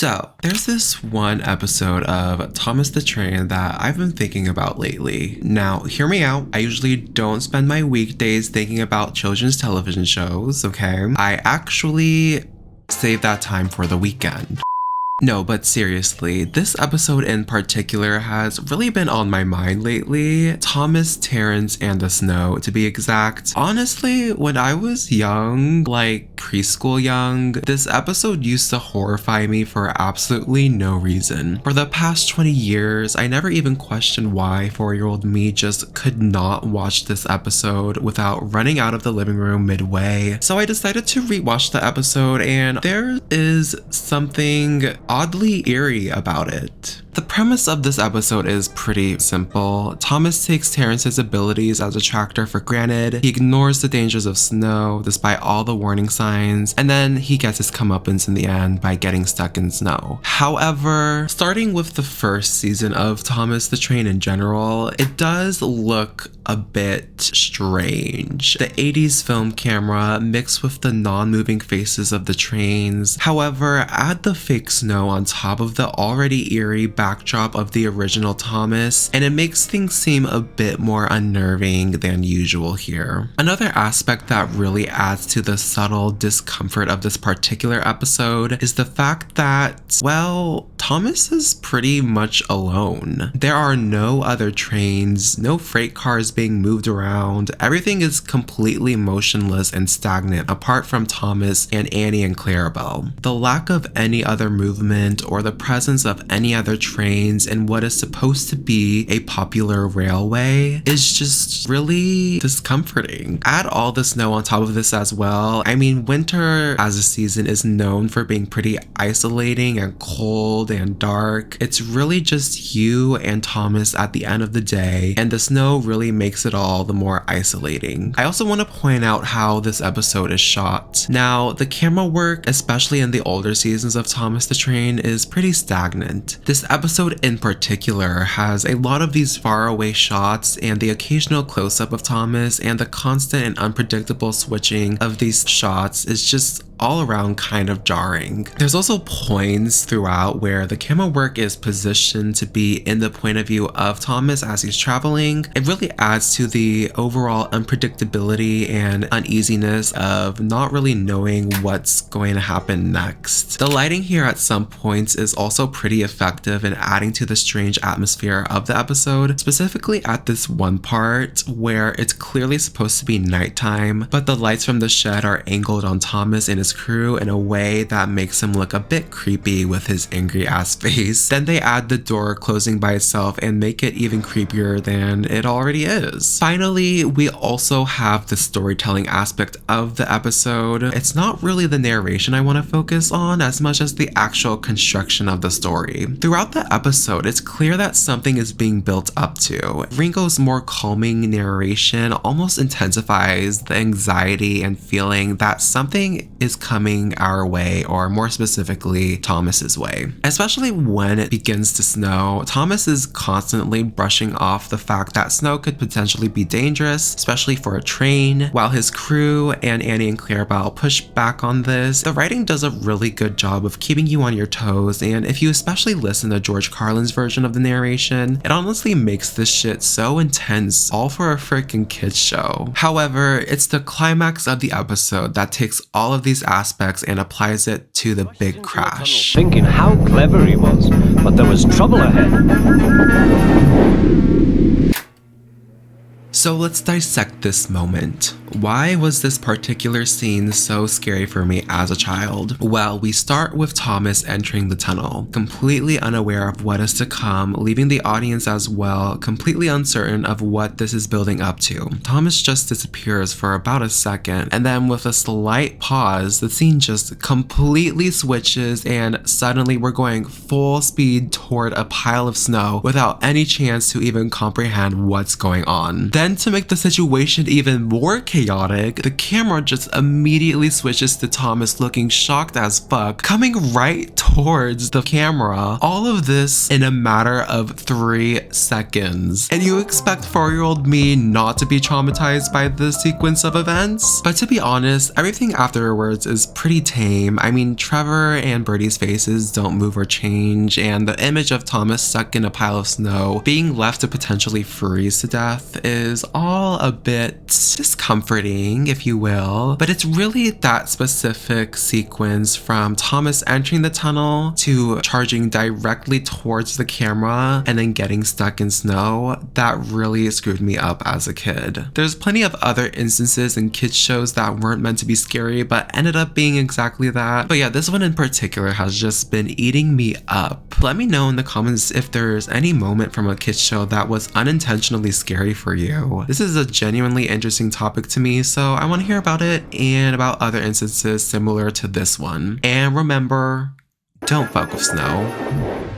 So, there's this one episode of Thomas the Train that I've been thinking about lately. Now, hear me out. I usually don't spend my weekdays thinking about children's television shows, okay? I actually save that time for the weekend. No, but seriously, this episode in particular has really been on my mind lately. Thomas, Terrence, and the Snow, to be exact. Honestly, when I was young, like preschool young, this episode used to horrify me for absolutely no reason. For the past 20 years, I never even questioned why 4-year-old me just could not watch this episode without running out of the living room midway. So I decided to rewatch the episode, and there is something oddly eerie about it. The premise of this episode is pretty simple. Thomas takes Terrence's abilities as a tractor for granted. He ignores the dangers of snow despite all the warning signs, and then he gets his comeuppance in the end by getting stuck in snow. However, starting with the first season of Thomas the Train in general, it does look a bit strange. The 80s film camera mixed with the non-moving faces of the trains. However, add the fake snow on top of the already eerie backdrop of the original Thomas, and it makes things seem a bit more unnerving than usual here. Another aspect that really adds to the subtle discomfort of this particular episode is the fact that, well, Thomas is pretty much alone. There are no other trains, no freight cars being moved around. Everything is completely motionless and stagnant apart from Thomas and Annie and Clarabelle. The lack of any other movement or the presence of any other trains in what is supposed to be a popular railway is just really discomforting. Add all the snow on top of this as well. I mean, winter as a season is known for being pretty isolating and cold and dark. It's really just you and Thomas at the end of the day, and the snow really makes it all the more isolating. I also want to point out how this episode is shot. Now, the camera work, especially in the older seasons of Thomas the Train, is pretty stagnant. This episode in particular has a lot of these faraway shots and the occasional close-up of Thomas, and the constant and unpredictable switching of these shots is just all around kind of jarring. There's also points throughout where the camera work is positioned to be in the point of view of Thomas as he's traveling. It really adds to the overall unpredictability and uneasiness of not really knowing what's going to happen next. The lighting here at some points is also pretty effective in adding to the strange atmosphere of the episode, specifically at this one part where it's clearly supposed to be nighttime, but the lights from the shed are angled on Thomas and his crew in a way that makes him look a bit creepy with his angry ass face. Then they add the door closing by itself and make it even creepier than it already is. Finally, we also have the storytelling aspect of the episode. It's not really the narration I want to focus on as much as the actual construction of the story. Throughout the episode, it's clear that something is being built up to. Ringo's more calming narration almost intensifies the anxiety and feeling that something is coming our way, or more specifically, Thomas's way. Especially when it begins to snow, Thomas is constantly brushing off the fact that snow could potentially be dangerous, especially for a train, while his crew and Annie and Clarabelle push back on this. The writing does a really good job of keeping you on your toes, and if you especially listen to George Carlin's version of the narration, it honestly makes this shit so intense, all for a freaking kids show. However, it's the climax of the episode that takes all of these aspects and applies it to the big crash. Thinking how clever he was, but there was trouble ahead. So let's dissect this moment. Why was this particular scene so scary for me as a child? Well, we start with Thomas entering the tunnel, completely unaware of what is to come, leaving the audience as well completely uncertain of what this is building up to. Thomas just disappears for about a second, and then with a slight pause, the scene just completely switches, and suddenly we're going full speed toward a pile of snow without any chance to even comprehend what's going on. Then Then to make the situation even more chaotic, the camera just immediately switches to Thomas looking shocked as fuck, coming right towards the camera. All of this in a matter of 3 seconds. And you expect 4-year-old me not to be traumatized by this sequence of events? But to be honest, everything afterwards is pretty tame. I mean, Trevor and Birdie's faces don't move or change, and the image of Thomas stuck in a pile of snow, being left to potentially freeze to death, is all a bit discomforting, if you will. But it's really that specific sequence from Thomas entering the tunnel to charging directly towards the camera and then getting stuck in snow that really screwed me up as a kid. There's plenty of other instances in kids shows that weren't meant to be scary but ended up being exactly that. But yeah, this one in particular has just been eating me up. Let me know in the comments if there's any moment from a kids show that was unintentionally scary for you. This is a genuinely interesting topic to me, so I want to hear about it and about other instances similar to this one. And remember, don't fuck with snow.